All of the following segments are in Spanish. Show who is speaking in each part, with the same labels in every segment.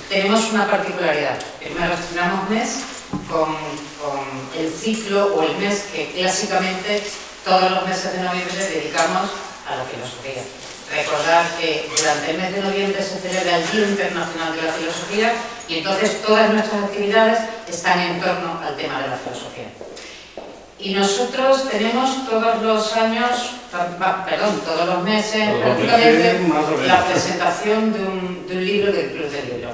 Speaker 1: tenemos una particularidad. Primero estrenamos mes con el ciclo o el mes que clásicamente todos los meses de noviembre dedicamos a la filosofía. Recordar que durante el mes de noviembre se celebra el Día Internacional de la Filosofía y entonces todas nuestras actividades están en torno al tema de la filosofía. Y nosotros tenemos todos los años, todos los meses prácticamente, la presentación de un libro del Club del Libro.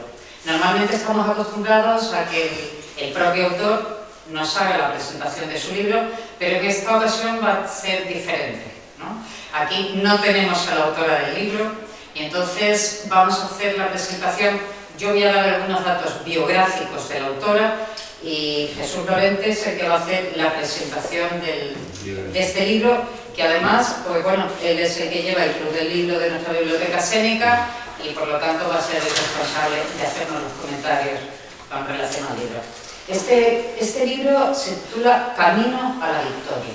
Speaker 1: Normalmente estamos acostumbrados a que el propio autor nos haga la presentación de su libro, pero en esta ocasión va a ser diferente, ¿no? Aquí no tenemos a la autora del libro y entonces vamos a hacer la presentación. Yo voy a dar algunos datos biográficos de la autora y Jesús Lorente es el que va a hacer la presentación de este libro, que además, pues bueno, él es el que lleva el Club del Libro de nuestra biblioteca escénica y por lo tanto va a ser el responsable de hacernos los comentarios con relación al libro. Este libro se titula Camino a la Victoria.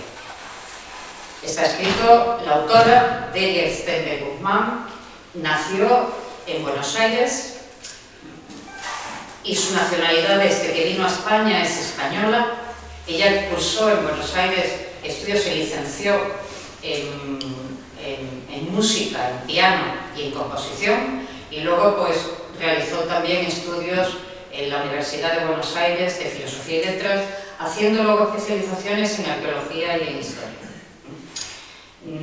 Speaker 1: Está escrito, la autora, Delia Stende Guzmán, nació en Buenos Aires y su nacionalidad desde que vino a España es española. Ella cursó en Buenos Aires estudios, se licenció en música, en piano y en composición y luego pues realizó también estudios en la Universidad de Buenos Aires de Filosofía y Letras, haciendo luego especializaciones en arqueología y en historia.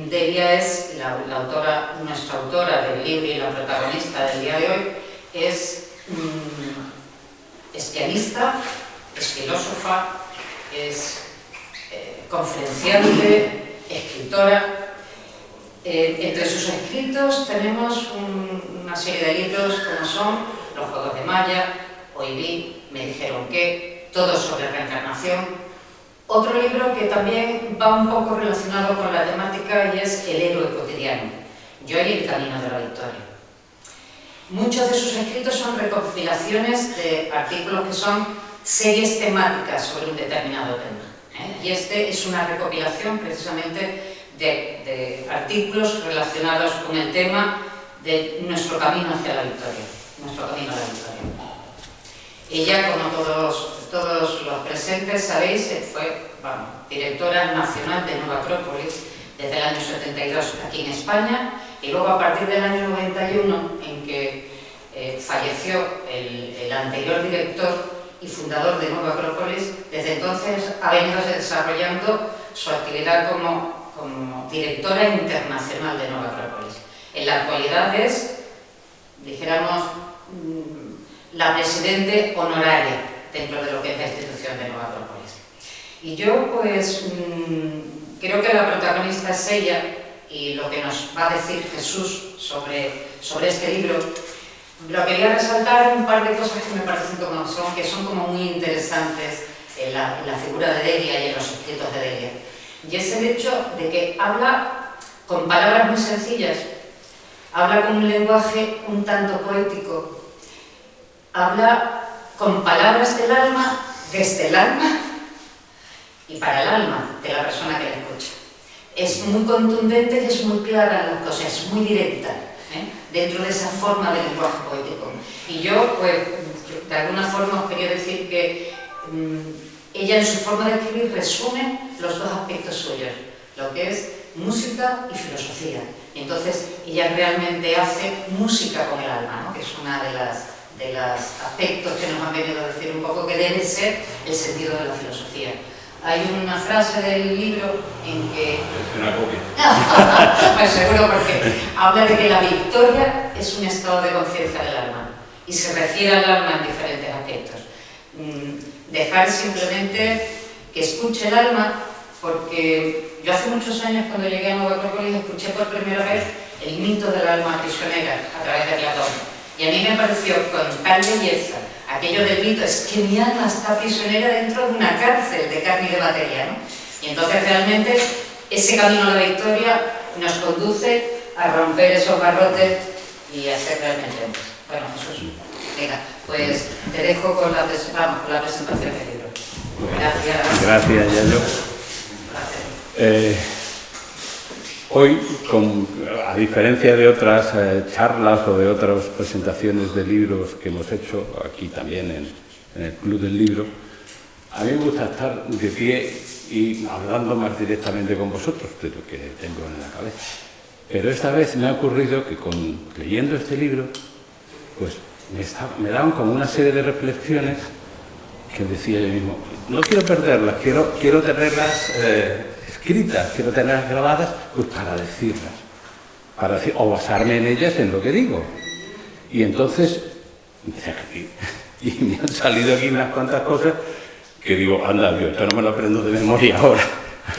Speaker 1: Delia es la autora, nuestra autora del libro y la protagonista del día de hoy. Es pianista, es filósofa, es conferenciante, escritora. Entre sus escritos tenemos una serie de libros como son Los Juegos de Maya, Hoy vi, Me dijeron que, Todo sobre reencarnación. Otro libro que también va un poco relacionado con la temática y es El héroe cotidiano, Yo y el camino de la victoria. Muchos de sus escritos son recopilaciones de artículos que son series temáticas sobre un determinado tema, ¿eh? Y este es una recopilación precisamente de artículos relacionados con el tema de nuestro camino hacia la victoria, nuestro camino a la victoria. Ella, como todos los presentes sabéis, fue directora nacional de Nueva Acrópolis desde el año 72 aquí en España y luego a partir del año 91 en que falleció el anterior director y fundador de Nueva Acrópolis, desde entonces ha venido desarrollando su actividad como directora internacional de Nueva Acrópolis. En la actualidad es, dijéramos, la presidente honoraria dentro de lo que es la institución de Nueva Acrópolis. Y yo, pues, creo que la protagonista es ella y lo que nos va a decir Jesús sobre este libro. Lo quería resaltar un par de cosas que me parecen que son como muy interesantes en la figura de Delia y en los escritos de Delia. Y es el hecho de que habla con palabras muy sencillas, habla con un lenguaje un tanto poético, habla con palabras del alma, desde el alma y para el alma de la persona que la escucha. Es muy contundente y es muy clara en las cosas, es muy directa, dentro de esa forma de lenguaje poético. Y yo, pues, de alguna forma os quería decir que ella en su forma de escribir resume los dos aspectos suyos, lo que es música y filosofía. Y entonces ella realmente hace música con el alma, ¿no? Que es una de los aspectos que nos han venido a decir un poco que debe ser el sentido de la filosofía. Hay una frase del libro en que... Es una copia. Pues seguro, porque habla de que la victoria es un estado de conciencia del alma y se refiere al alma en diferentes aspectos. Dejar simplemente que escuche el alma, porque yo hace muchos años cuando llegué a Nueva Acrópolis escuché por primera vez el mito del alma prisionera a través de Platón. Y a mí me pareció con tal belleza aquello del mito, es que mi alma está prisionera dentro de una cárcel de carne y de materia, ¿no? Y entonces realmente ese camino a la victoria nos conduce a romper esos barrotes y a ser realmente hombres. Bueno, Jesús, venga, pues te dejo con la presentación del libro. Gracias.
Speaker 2: Gracias, Yayo. Hoy, a diferencia de otras charlas o de otras presentaciones de libros que hemos hecho, aquí también en el Club del Libro, a mí me gusta estar de pie y hablando más directamente con vosotros de lo que tengo en la cabeza. Pero esta vez me ha ocurrido que leyendo este libro, pues me daban como una serie de reflexiones que decía yo mismo, no quiero perderlas, quiero tenerlas escritas, quiero tenerlas grabadas, pues para decirlas, o basarme en ellas en lo que digo. Y entonces, y me han salido aquí unas cuantas cosas que digo, anda, yo esto no me lo aprendo de memoria ahora.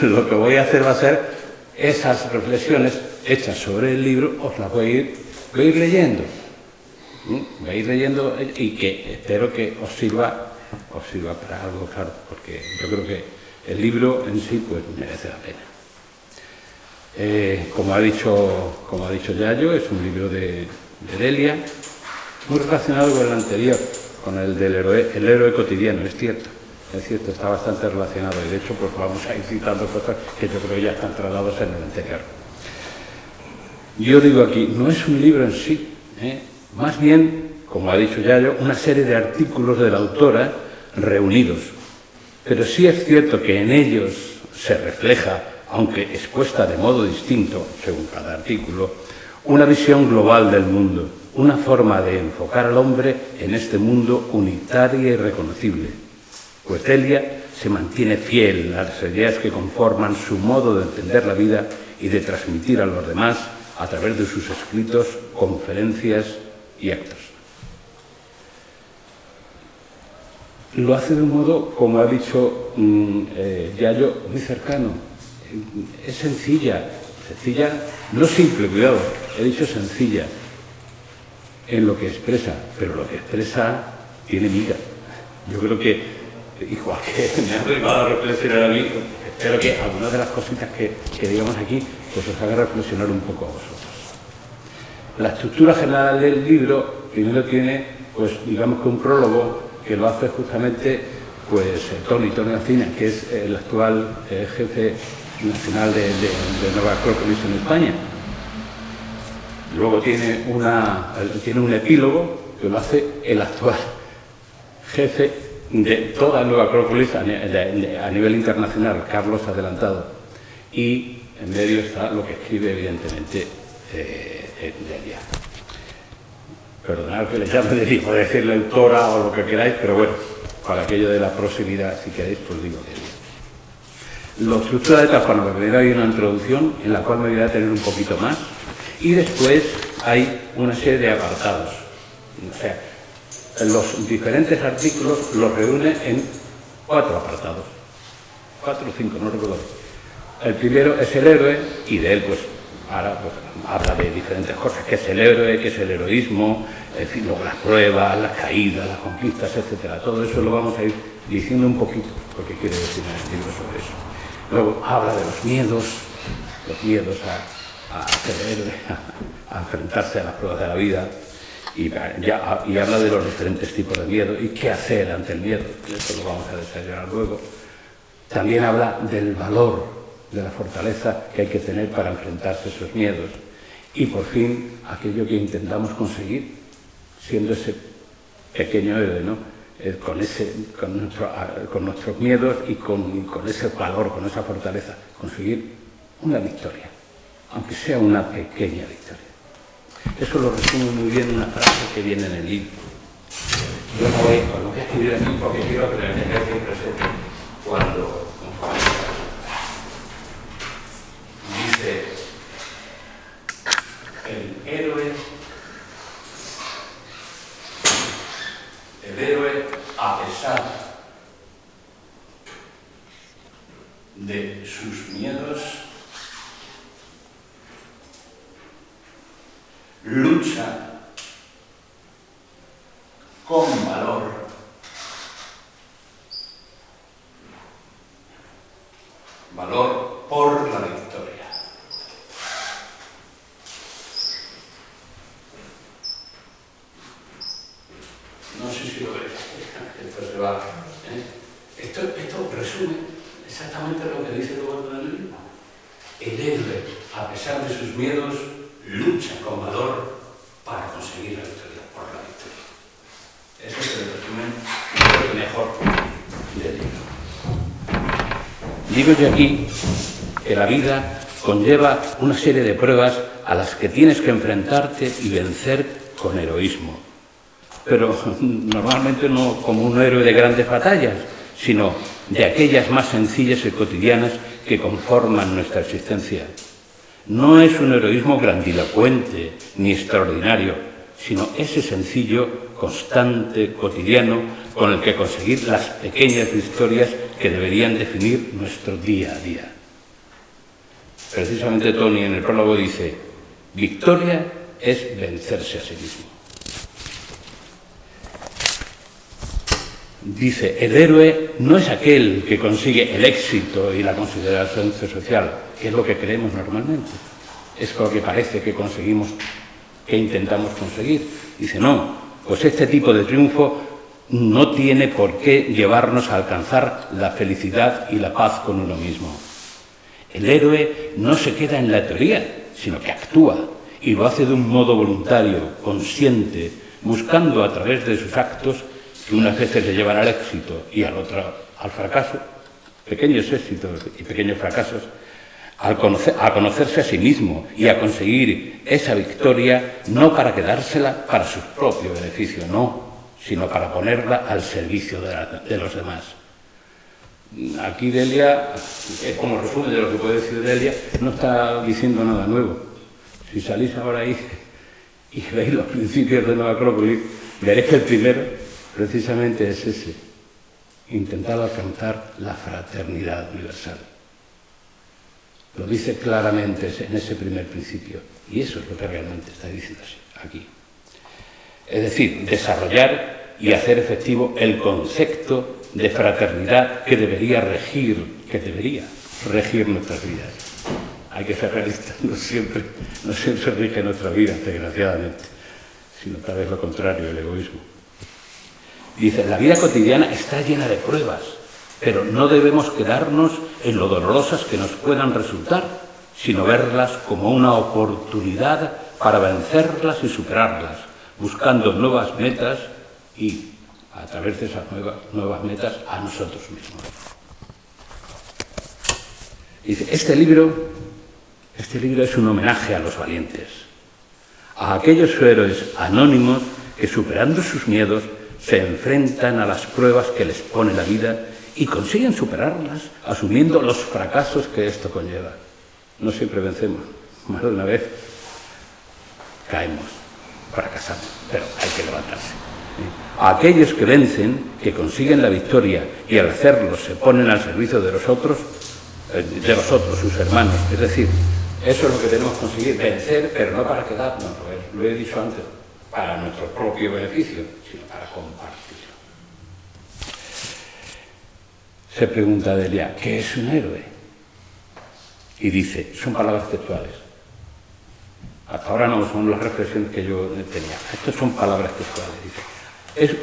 Speaker 2: Lo que voy a hacer va a ser esas reflexiones hechas sobre el libro, os las voy a ir leyendo. Voy a ir leyendo y que espero que os sirva para algo, claro, porque yo creo que el libro en sí pues merece la pena. Como ha dicho Yayo, es un libro de Delia, muy relacionado con el anterior, con el del héroe cotidiano, es cierto, está bastante relacionado y de hecho pues vamos a ir citando cosas que yo creo ya están tratadas en el anterior. Yo digo aquí, no es un libro en sí, más bien, como ha dicho Yayo, una serie de artículos de la autora reunidos. Pero sí es cierto que en ellos se refleja, aunque expuesta de modo distinto, según cada artículo, una visión global del mundo, una forma de enfocar al hombre en este mundo unitaria y reconocible. Pues Delia se mantiene fiel a las ideas que conforman su modo de entender la vida y de transmitir a los demás a través de sus escritos, conferencias y actos. Lo hace de un modo, como ha dicho Yayo, muy cercano. Es sencilla, no simple, cuidado, he dicho sencilla en lo que expresa, pero lo que expresa tiene miga. Yo creo que, igual que me ha arribado a reflexionar a mí, espero que algunas de las cositas que digamos aquí pues os haga reflexionar un poco a vosotros. La estructura general del libro primero tiene, pues digamos que un prólogo que lo hace justamente pues Tony Alsina, que es el actual jefe nacional de Nueva Acrópolis en España. Luego tiene un epílogo que lo hace el actual jefe de toda Nueva Acrópolis a nivel internacional, Carlos Adelantado. Y en medio está lo que escribe, evidentemente, Delia. Perdonad que le llame de hijo, decirle autora o lo que queráis, pero bueno, para aquello de la proximidad, si queréis, pues digo Delia. La estructura de tal forma, primero hay una introducción en la cual me voy a detener un poquito más y después hay una serie de apartados. O sea, los diferentes artículos los reúne en 4 apartados. 4 o 5, no recuerdo. El primero es el héroe y de él pues ahora pues, habla de diferentes cosas, qué es el héroe, qué es el heroísmo, en fin, luego las pruebas, las caídas, las conquistas, etcétera. Todo eso lo vamos a ir diciendo un poquito, porque quiere decir en el libro sobre eso. Luego habla de los miedos a ser héroe, a enfrentarse a las pruebas de la vida, y habla de los diferentes tipos de miedo y qué hacer ante el miedo. Eso lo vamos a desarrollar luego. También habla del valor, de la fortaleza que hay que tener para enfrentarse a esos miedos. Y por fin, aquello que intentamos conseguir, siendo ese pequeño héroe, ¿no? Con nuestros miedos y con ese valor, con esa fortaleza, conseguir una victoria, aunque sea una pequeña victoria. Eso lo resume muy bien una frase que viene en el libro. Yo no voy a escribir aquí porque quiero que la tengáis bien presente cuando dice el héroe a pesar de sus miedos lucha con valor por la victoria. No sé si lo veis. Esto se va. Esto resume exactamente lo que dice luego en el libro. El héroe, a pesar de sus miedos, lucha con valor para conseguir la victoria, por la victoria. Ese es el resumen mejor del libro. Digo yo aquí que la vida conlleva una serie de pruebas a las que tienes que enfrentarte y vencer con heroísmo. Pero normalmente no como un héroe de grandes batallas, sino de aquellas más sencillas y cotidianas que conforman nuestra existencia. No es un heroísmo grandilocuente ni extraordinario, sino ese sencillo, constante, cotidiano, con el que conseguir las pequeñas victorias que deberían definir nuestro día a día. Precisamente Tony en el prólogo dice: victoria es vencerse a sí mismo. Dice, el héroe no es aquel que consigue el éxito y la consideración social, que es lo que creemos normalmente. Es lo que parece que conseguimos, que intentamos conseguir. Dice, no, pues este tipo de triunfo no tiene por qué llevarnos a alcanzar la felicidad y la paz con uno mismo. El héroe no se queda en la teoría, sino que actúa, y lo hace de un modo voluntario, consciente, buscando a través de sus actos, que unas veces le llevan al éxito y al otro al fracaso, pequeños éxitos y pequeños fracasos, a conocerse a sí mismo y a conseguir esa victoria no para quedársela para su propio beneficio, no, sino para ponerla al servicio de los demás. Aquí Delia, como resumen de lo que puede decir Delia, no está diciendo nada nuevo. Si salís ahora ahí y veis los principios de Nueva Acrópolis, veréis que el primero precisamente es ese: intentar alcanzar la fraternidad universal. Lo dice claramente en ese primer principio, y eso es lo que realmente está diciendo aquí. Es decir, desarrollar y hacer efectivo el concepto de fraternidad que debería regir nuestras vidas. Hay que ser realistas, no siempre rige nuestra vida, desgraciadamente, sino tal vez lo contrario, el egoísmo. Dice, la vida cotidiana está llena de pruebas, pero no debemos quedarnos en lo dolorosas que nos puedan resultar, sino verlas como una oportunidad para vencerlas y superarlas, buscando nuevas metas y, a través de esas nuevas metas, a nosotros mismos. Dice, este libro es un homenaje a los valientes, a aquellos héroes anónimos que, superando sus miedos, se enfrentan a las pruebas que les pone la vida y consiguen superarlas asumiendo los fracasos que esto conlleva. No siempre vencemos, más de una vez caemos, fracasamos, pero hay que levantarse. A aquellos que vencen, que consiguen la victoria y al hacerlo se ponen al servicio de los otros, sus hermanos. Es decir, eso es lo que tenemos que conseguir, vencer, pero no para quedarnos, lo he dicho antes, para nuestro propio beneficio, sino para compartirlo. Se pregunta Delia, ¿qué es un héroe? Y dice, son palabras textuales. Hasta ahora no son las reflexiones que yo tenía. Estas son palabras textuales. Dice,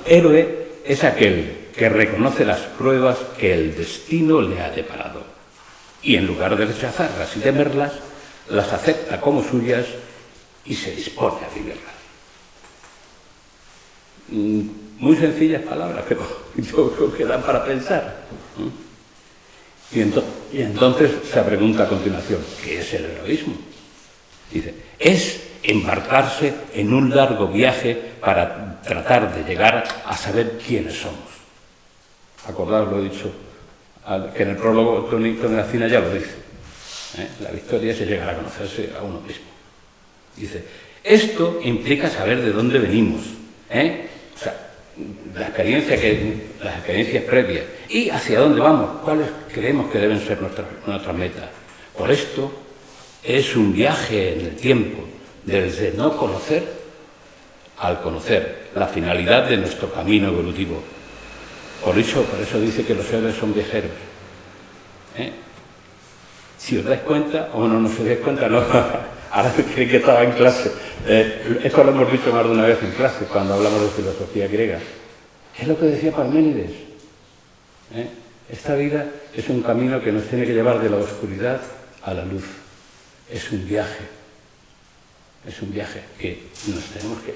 Speaker 2: héroe es aquel que reconoce las pruebas que el destino le ha deparado y en lugar de rechazarlas y temerlas, las acepta como suyas y se dispone a vivirlas. Muy sencillas palabras, pero yo creo que dan para pensar. Y entonces se pregunta a continuación, ¿qué es el heroísmo? Dice, es embarcarse en un largo viaje para tratar de llegar a saber quiénes somos. Acordaos, lo he dicho, que en el prólogo Tony Nacina ya lo dice. La victoria es llegar a conocerse a uno mismo. Dice, esto implica saber de dónde venimos, o sea, las experiencias previas y hacia dónde vamos, cuáles creemos que deben ser nuestras metas. Por esto es un viaje en el tiempo, desde no conocer al conocer, la finalidad de nuestro camino evolutivo. Por eso dice que los héroes son viajeros. Si os dais cuenta, o no os dais cuenta, no, ahora creí que estaba en clase. Esto lo hemos dicho más de una vez en clase, cuando hablamos de filosofía griega. Es lo que decía Parménides. Esta vida es un camino que nos tiene que llevar de la oscuridad a la luz. es un viaje. Es un viaje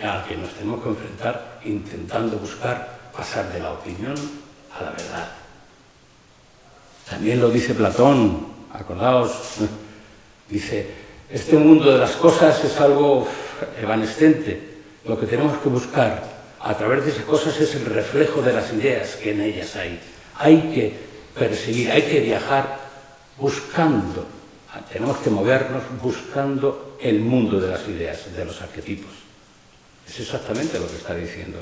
Speaker 2: al que nos tenemos que enfrentar intentando buscar pasar de la opinión a la verdad. También lo dice Platón, acordaos, dice, este mundo de las cosas es algo evanescente. Lo que tenemos que buscar a través de esas cosas es el reflejo de las ideas que en ellas hay. Hay que perseguir, hay que viajar buscando, tenemos que movernos buscando el mundo de las ideas, de los arquetipos. Es exactamente lo que está diciendo.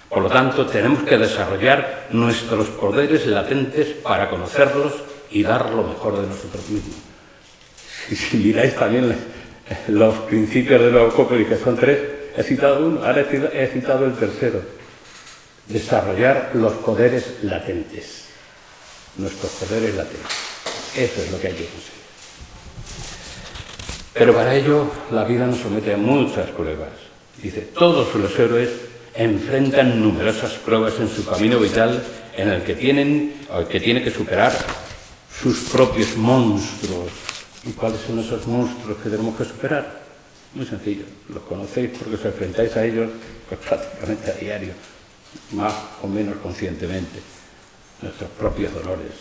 Speaker 2: Por lo tanto, tenemos que desarrollar nuestros poderes latentes para conocerlos y dar lo mejor de nosotros mismos. Si miráis también los principios de los Cóperis, que son 3, he citado uno, ahora he citado el tercero. Desarrollar los poderes latentes. Nuestros poderes latentes. Eso es lo que hay que conseguir. Pero para ello la vida nos somete a muchas pruebas. Dice, todos los héroes enfrentan numerosas pruebas en su camino vital en el que tiene que superar sus propios monstruos. ¿Y cuáles son esos monstruos que tenemos que superar? Muy sencillo, los conocéis porque os enfrentáis a ellos pues, prácticamente a diario, más o menos conscientemente. Nuestros propios dolores,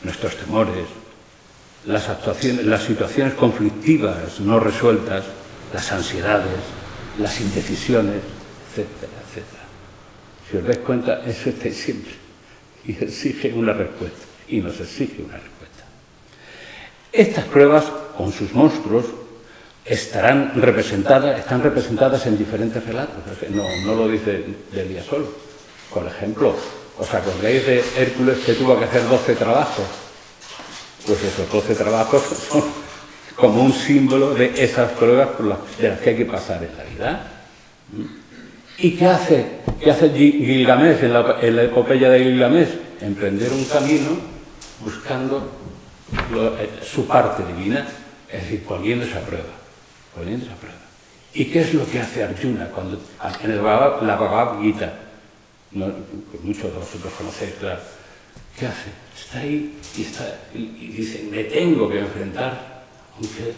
Speaker 2: nuestros temores, las situaciones conflictivas no resueltas, las ansiedades, las indecisiones, etcétera, etcétera. Si os dais cuenta, eso está siempre y exige una respuesta, y nos exige una respuesta. Estas pruebas, con sus monstruos, están representadas en diferentes relatos. No lo dice Delia solo. Por ejemplo, ¿os acordáis de Hércules que tuvo que hacer 12 trabajos? Pues esos 12 trabajos son como un símbolo de esas pruebas de las que hay que pasar en la vida. ¿Y qué hace Gilgamesh en la epopeya de Gilgamesh? Emprender un camino buscando su parte divina, es decir, poniéndose a prueba. ¿Y qué es lo que hace Arjuna cuando en la Bhagavad Gita? Muchos de vosotros conocéis, claro. ¿Qué hace? Está ahí y dice, me tengo que enfrentar,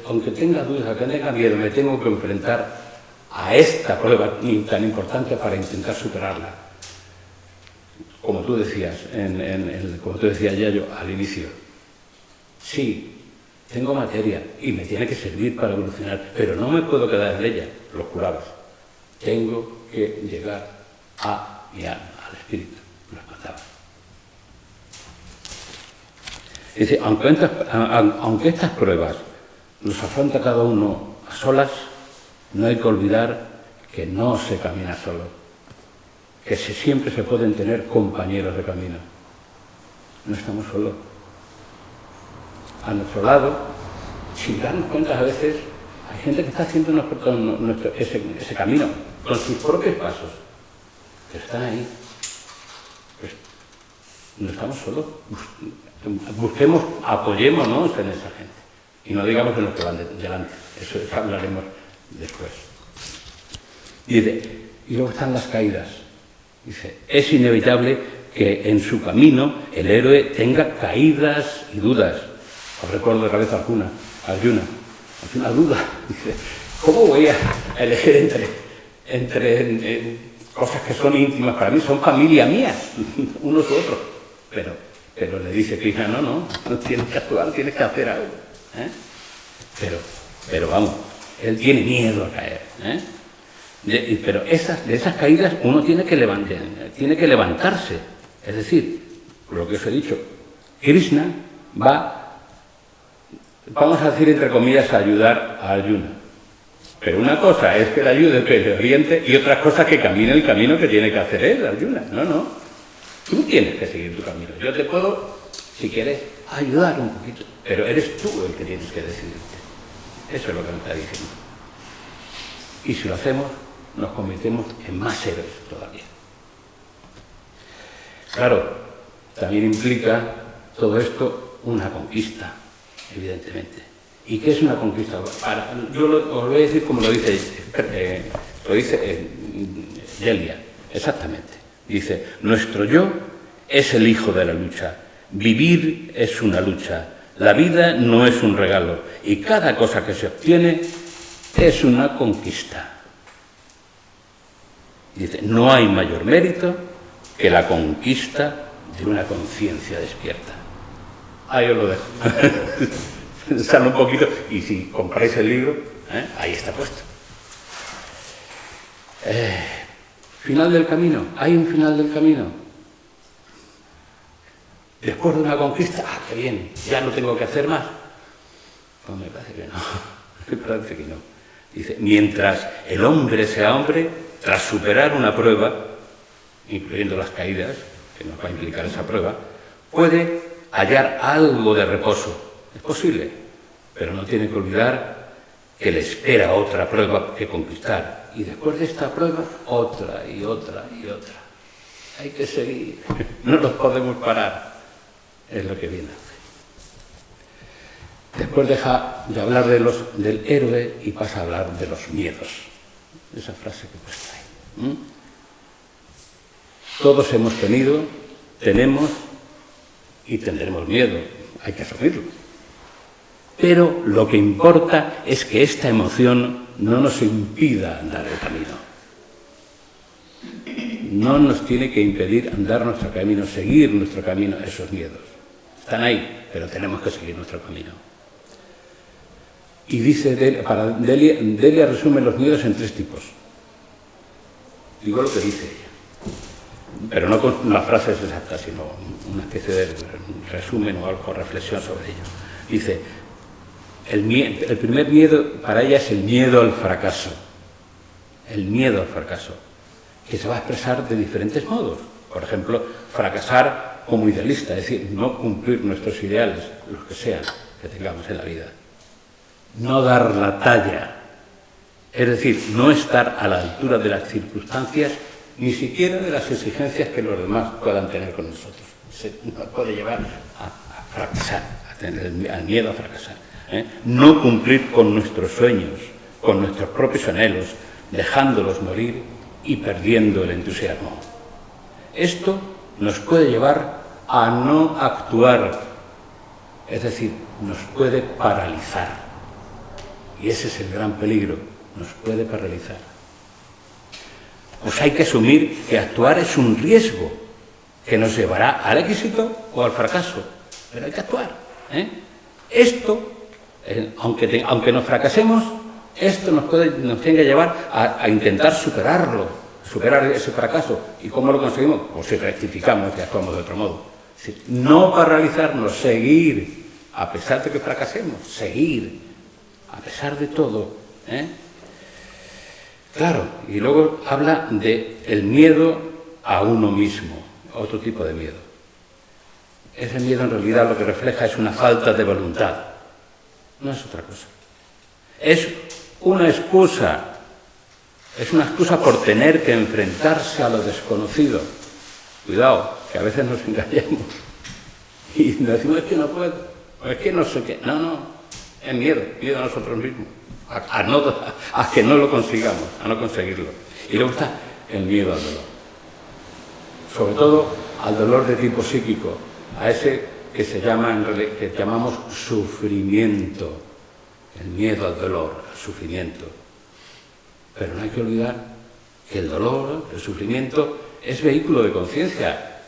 Speaker 2: aunque tenga dudas, aunque tenga miedo, me tengo que enfrentar a esta prueba tan importante para intentar superarla. Como tú decías, como tú decías, Yayo, al inicio. Sí, tengo materia y me tiene que servir para evolucionar, pero no me puedo quedar en ella, lo jurabas. Tengo que llegar a mi alma, al espíritu, los mataba. Dice, aunque estas pruebas los afronta cada uno a solas, no hay que olvidar que no se camina solo, que siempre se pueden tener compañeros de camino. No estamos solos. A nuestro lado, sin darnos cuenta a veces, hay gente que está haciendo ese camino con sus propios pasos, que están ahí. Pues no estamos solos. Busquemos, apoyémonos en esa gente. Y no digamos en los que van delante. Eso hablaremos después. Y luego están las caídas. Dice, es inevitable que en su camino el héroe tenga caídas y dudas. Os recuerdo de cabeza Arjuna. Hace una duda. Dice, ¿cómo voy a elegir entre cosas que son íntimas para mí? Son familia mía, unos u otros. Pero le dice Krishna, no tienes que actuar, tienes que hacer algo. Pero vamos, él tiene miedo a caer. Pero de esas caídas uno tiene que levantarse. Es decir, lo que os he dicho, Krishna vamos a decir entre comillas, a ayudar a Arjuna. Pero una cosa es que le ayude, que le oriente, y otra cosa que camine el camino que tiene que hacer él, Arjuna. No. Tú tienes que seguir tu camino. Yo te puedo, si quieres, ayudar un poquito, pero eres tú el que tienes que decidirte. Eso es lo que me está diciendo. Y si lo hacemos, nos convertimos en más héroes todavía. Claro, también implica todo esto una conquista, evidentemente. ¿Y qué es una conquista? Yo os voy a decir como lo dice Delia, exactamente. Dice, nuestro yo es el hijo de la lucha. Vivir es una lucha. La vida no es un regalo y cada cosa que se obtiene es una conquista. Dice, no hay mayor mérito que la conquista de una conciencia despierta. Ahí os lo dejo. Pensadlo un poquito y si compráis el libro, ahí está puesto. Final del camino. ¿Hay un final del camino? Después de una conquista, qué bien, ya no tengo que hacer más. Pues me parece que no. Me parece que no. Dice, mientras el hombre sea hombre, tras superar una prueba, incluyendo las caídas, que nos va a implicar esa prueba, puede hallar algo de reposo. Es posible, pero no tiene que olvidar que le espera otra prueba que conquistar. Y después de esta prueba, otra y otra y otra. Hay que seguir, no nos podemos parar. Es lo que viene. Después deja de hablar del héroe y pasa a hablar de los miedos. Esa frase que he puesto ahí. Todos hemos tenido, tenemos y tendremos miedo. Hay que asumirlo. Pero lo que importa es que esta emoción no nos impida andar el camino. No nos tiene que impedir andar nuestro camino, seguir nuestro camino, esos miedos. Están ahí, pero tenemos que seguir nuestro camino. Y dice, Delia resume los miedos en 3 tipos. Digo lo que dice ella, pero no con las frases exactas, sino una especie de resumen o algo, reflexión sobre ello. Dice, el primer miedo para ella es el miedo al fracaso. El miedo al fracaso, que se va a expresar de diferentes modos. Por ejemplo, fracasar como idealista, es decir, no cumplir nuestros ideales, los que sean, que tengamos en la vida. No dar la talla, es decir, no estar a la altura de las circunstancias, ni siquiera de las exigencias que los demás puedan tener con nosotros. Nos puede llevar a fracasar, a tener al miedo a fracasar. No cumplir con nuestros sueños, con nuestros propios anhelos, dejándolos morir y perdiendo el entusiasmo. Esto nos puede llevar a no actuar, es decir, nos puede paralizar. Y ese es el gran peligro, nos puede paralizar. Pues hay que asumir que actuar es un riesgo que nos llevará al éxito o al fracaso, pero hay que actuar. Esto, aunque nos fracasemos, esto nos tiene que llevar a intentar superar ese fracaso. ¿Y cómo lo conseguimos? Pues si rectificamos y actuamos de otro modo. Es decir, no paralizarnos, seguir, a pesar de que fracasemos, seguir, a pesar de todo. Claro, y luego habla del miedo a uno mismo, otro tipo de miedo. Ese miedo en realidad lo que refleja es una falta de voluntad, no es otra cosa. Es una excusa por tener que enfrentarse a lo desconocido. Cuidado, que a veces nos engañamos y nos decimos, es que no puedo, o es que no sé qué. No, es miedo a nosotros mismos, a que no lo consigamos, a no conseguirlo. Y luego está el miedo al dolor. Sobre todo al dolor de tipo psíquico, a ese que que llamamos sufrimiento. El miedo al dolor, al sufrimiento. Pero no hay que olvidar que el dolor, el sufrimiento, es vehículo de conciencia,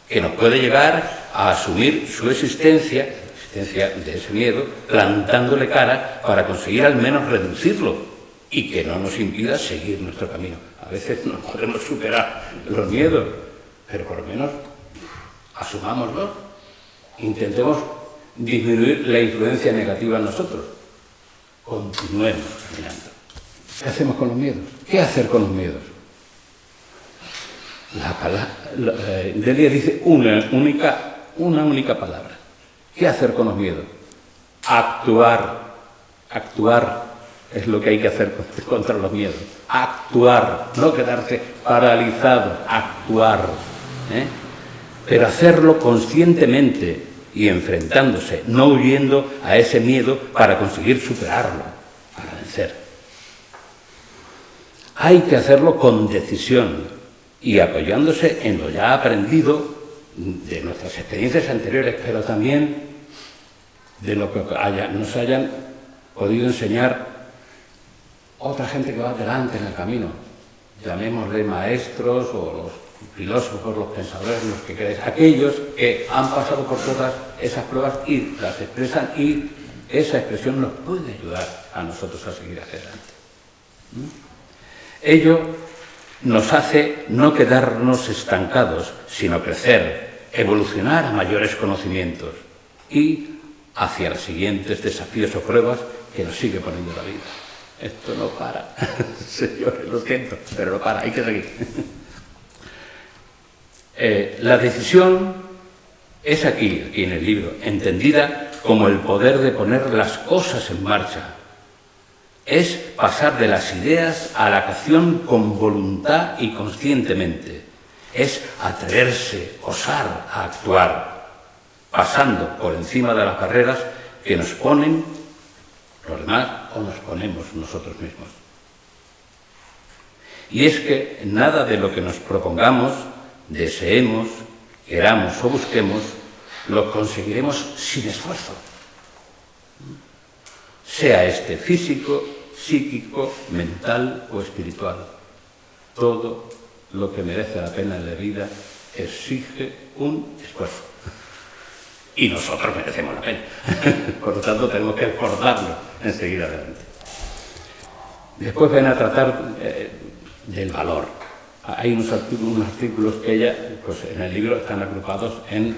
Speaker 2: que nos puede llevar a asumir su existencia de ese miedo, plantándole cara para conseguir al menos reducirlo y que no nos impida seguir nuestro camino. A veces no podemos superar los miedos, pero por lo menos asumámoslos, intentemos disminuir la influencia negativa en nosotros. Continuemos caminando. ¿Qué hacemos con los miedos? ¿Qué hacer con los miedos? Delia dice una única palabra. ¿Qué hacer con los miedos? Actuar. Actuar es lo que hay que hacer contra los miedos. Actuar, no quedarse paralizado. Actuar. Pero hacerlo conscientemente y enfrentándose, no huyendo a ese miedo para conseguir superarlo, para vencer. Hay que hacerlo con decisión y apoyándose en lo ya aprendido de nuestras experiencias anteriores, pero también de lo que nos hayan podido enseñar otra gente que va adelante en el camino. Llamémosle maestros o los filósofos, los pensadores, los que queráis, aquellos que han pasado por todas esas pruebas y las expresan, y esa expresión nos puede ayudar a nosotros a seguir hacia adelante. Ello nos hace no quedarnos estancados, sino crecer, evolucionar a mayores conocimientos y hacia los siguientes desafíos o pruebas que nos sigue poniendo la vida. Esto no para, señores, lo siento, pero no para, hay que seguir. La decisión es aquí en el libro, entendida como el poder de poner las cosas en marcha. Es pasar de las ideas a la acción con voluntad y conscientemente. Es atreverse, osar a actuar, pasando por encima de las barreras que nos ponen los demás o nos ponemos nosotros mismos. Y es que nada de lo que nos propongamos, deseemos, queramos o busquemos, lo conseguiremos sin esfuerzo. Sea este físico, psíquico, mental o espiritual. Todo lo que merece la pena en la vida exige un esfuerzo. Y nosotros merecemos la pena. Por lo tanto, tenemos que esforzarnos en seguir adelante. Después ven a tratar del valor. Hay unos artículos que ella, pues en el libro están agrupados en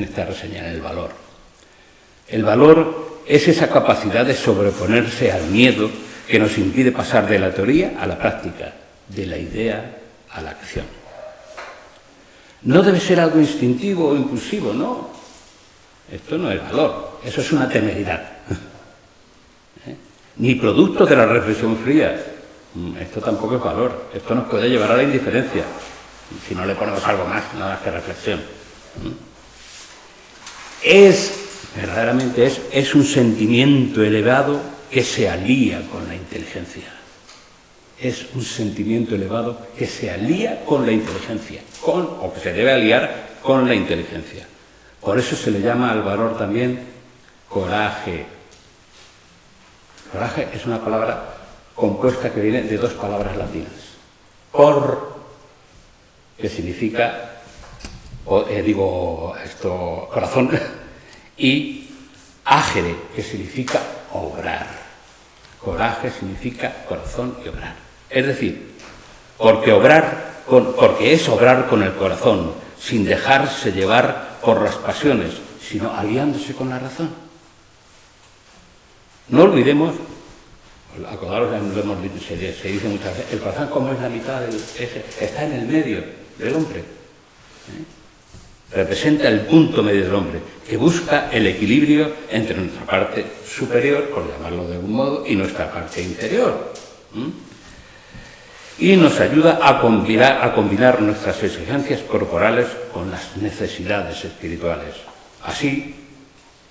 Speaker 2: esta reseña, en el valor. El valor es esa capacidad de sobreponerse al miedo que nos impide pasar de la teoría a la práctica, de la idea a la acción. No debe ser algo instintivo o impulsivo, no. Esto no es valor, eso es una temeridad. Ni producto de la reflexión fría. Esto tampoco es valor, esto nos puede llevar a la indiferencia, si no le ponemos algo más, nada más que reflexión. Verdaderamente es un sentimiento elevado que se alía con la inteligencia. Es un sentimiento elevado que se alía con la inteligencia, o que se debe aliar con la inteligencia. Por eso se le llama al valor también coraje. Coraje es una palabra compuesta que viene de dos palabras latinas. Cor, que significa, corazón, y agere, que significa obrar. Coraje significa corazón y obrar. Es decir, porque es obrar con el corazón, sin dejarse llevar por las pasiones, sino aliándose con la razón. No olvidemos, acordaros, se dice muchas veces, el corazón como es la mitad del eje, está en el medio del hombre. Representa el punto medio del hombre, que busca el equilibrio entre nuestra parte superior, por llamarlo de algún modo, y nuestra parte inferior. Y nos ayuda a combinar nuestras exigencias corporales con las necesidades espirituales. Así,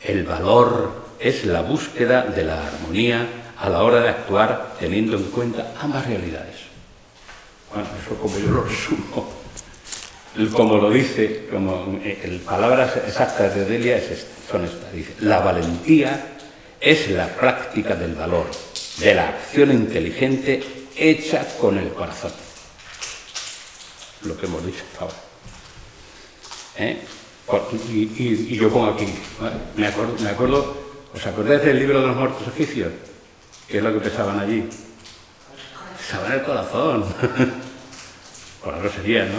Speaker 2: el valor es la búsqueda de la armonía a la hora de actuar teniendo en cuenta ambas realidades. Bueno, eso como yo lo resumo, como lo dice, palabras exactas de Delia son estas. Dice, la valentía es la práctica del valor, de la acción inteligente hecha con el corazón. Lo que hemos dicho hasta ahora. Y yo pongo aquí, me acuerdo, ¿os acordáis del libro de los muertos egipcios? ¿Qué es lo que pensaban allí? Pensaban el corazón. Por algo sería, ¿no?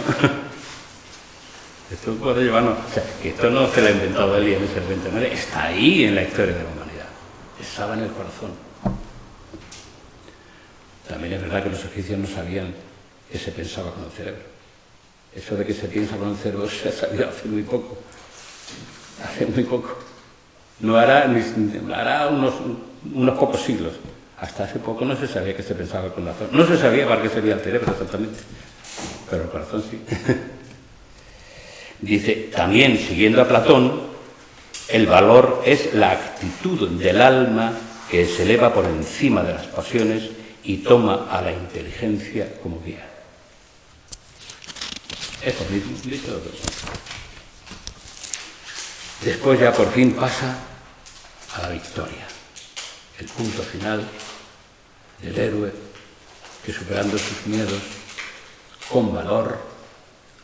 Speaker 2: Esto puede llevarnos... O sea, que esto no se lo ha inventado Delia ni se lo inventó nadie, está ahí en la historia de la humanidad. Pensaba en el corazón. También es verdad que los egipcios no sabían que se pensaba con el cerebro. Eso de que se piensa con el cerebro se ha sabido hace muy poco. Hace muy poco. No hará unos pocos siglos. Hasta hace poco no se sabía que se pensaba con el corazón. No se sabía para qué servía el cerebro exactamente. Pero el corazón sí. Dice, también siguiendo a Platón, el valor es la actitud del alma que se eleva por encima de las pasiones y toma a la inteligencia como guía. Eso mismo, dicho otro. después ya por fin pasa a la victoria, el punto final del héroe que, superando sus miedos, con valor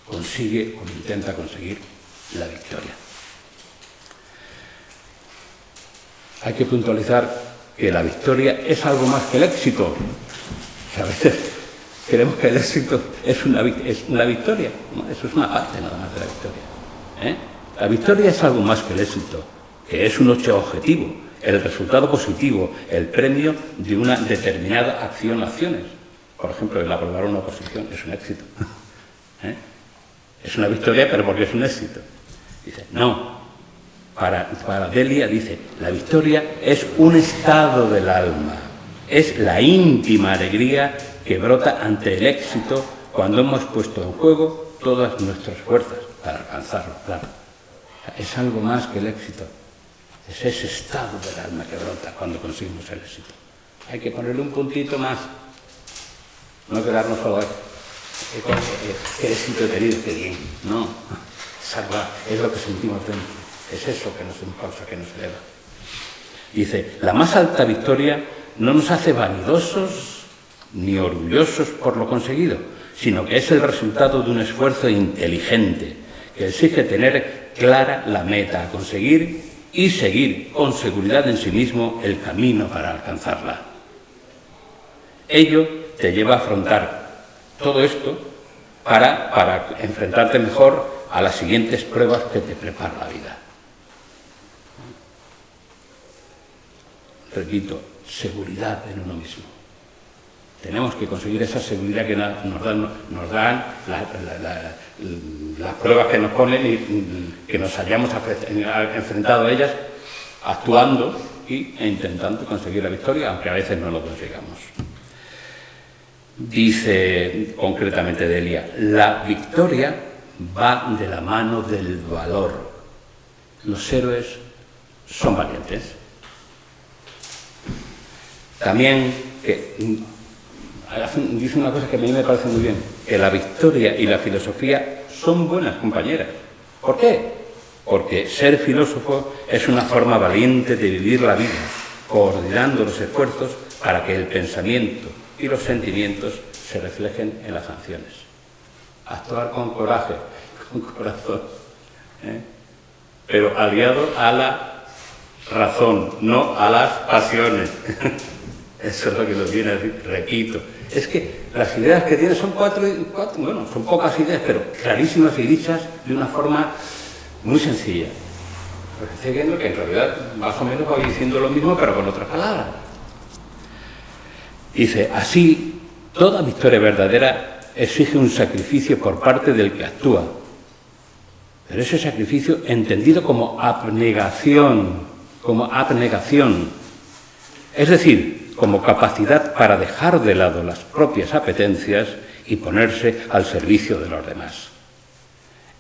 Speaker 2: consigue o intenta conseguir la victoria. Hay que puntualizar que la victoria es algo más que el éxito. Que a veces creemos que el éxito es una victoria. No, eso es una parte nada más de la victoria. La victoria es algo más que el éxito, que es un hecho objetivo, el resultado positivo, el premio de una determinada acción o acciones. Por ejemplo, el aprobar una oposición es un éxito. Es una victoria, pero porque es un éxito. Dice, no. Para Delia dice, la victoria es un estado del alma, es la íntima alegría que brota ante el éxito cuando hemos puesto en juego todas nuestras fuerzas para alcanzarlo, claro. Es algo más que el éxito, es ese estado del alma que brota cuando conseguimos el éxito. Hay que ponerle un puntito más, no quedarnos solo ahí. Qué éxito he tenido, qué bien, no, es lo que sentimos dentro. Es eso que nos impulsa, que nos eleva. Dice, la más alta victoria no nos hace vanidosos ni orgullosos por lo conseguido, sino que es el resultado de un esfuerzo inteligente que exige tener clara la meta a conseguir y seguir con seguridad en sí mismo el camino para alcanzarla. Ello te lleva a afrontar todo esto para enfrentarte mejor a las siguientes pruebas que te prepara la vida. Repito, seguridad en uno mismo. Tenemos que conseguir esa seguridad que nos dan las pruebas que nos ponen y que nos hayamos enfrentado a ellas actuando e intentando conseguir la victoria, aunque a veces no lo consigamos. Dice concretamente Delia, la victoria va de la mano del valor. Los héroes son valientes. También dice una cosa que a mí me parece muy bien, que la victoria y la filosofía son buenas compañeras. ¿Por qué? Porque ser filósofo es una forma valiente de vivir la vida, coordinando los esfuerzos para que el pensamiento y los sentimientos se reflejen en las acciones. Actuar con coraje, con corazón, pero aliado a la razón, no a las pasiones. Eso es lo que nos viene a decir, repito. Es que las ideas que tiene son cuatro, bueno, son pocas ideas, pero clarísimas y dichas de una forma muy sencilla. Pues estoy viendo que en realidad más o menos voy diciendo lo mismo, pero con otras palabras. Dice, así, toda victoria verdadera exige un sacrificio por parte del que actúa. Pero ese sacrificio entendido como abnegación, es decir, como capacidad para dejar de lado las propias apetencias y ponerse al servicio de los demás.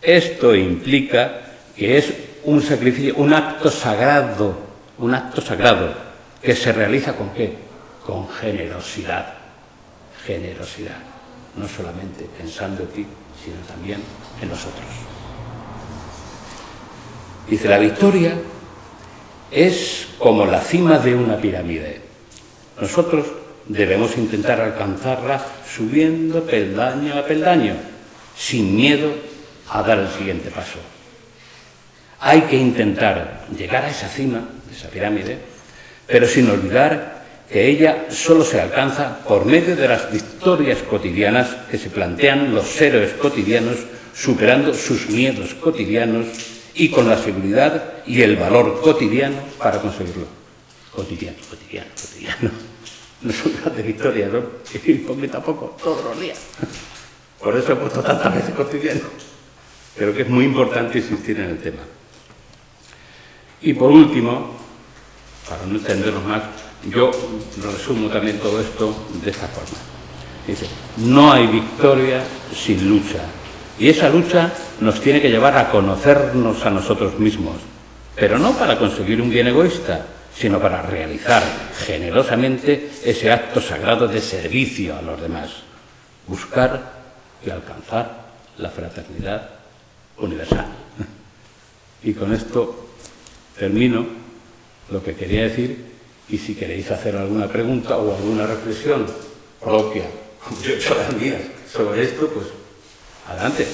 Speaker 2: Esto implica que es un sacrificio, un acto sagrado que se realiza ¿con qué? Con generosidad. Generosidad, no solamente pensando en ti, sino también en nosotros. Dice, la victoria es como la cima de una pirámide. Nosotros debemos intentar alcanzarla subiendo peldaño a peldaño, sin miedo a dar el siguiente paso. Hay que intentar llegar a esa cima, de esa pirámide, pero sin olvidar que ella solo se alcanza por medio de las victorias cotidianas que se plantean los héroes cotidianos, superando sus miedos cotidianos y con la seguridad y el valor cotidiano para conseguirlo. Cotidiano. No es un gran de victoria, ¿no? Y porque tampoco todos los días. Por eso he puesto tantas veces cotidiano. Creo que es muy importante insistir en el tema. Y por último, para no extendernos más, yo resumo también todo esto de esta forma. Dice, no hay victoria sin lucha. Y esa lucha nos tiene que llevar a conocernos a nosotros mismos, pero no para conseguir un bien egoísta, sino para realizar generosamente ese acto sagrado de servicio a los demás, buscar y alcanzar la fraternidad universal. Y con esto termino lo que quería decir, y si queréis hacer alguna pregunta o alguna reflexión propia, como yo he hecho las mías, sobre esto, pues adelante.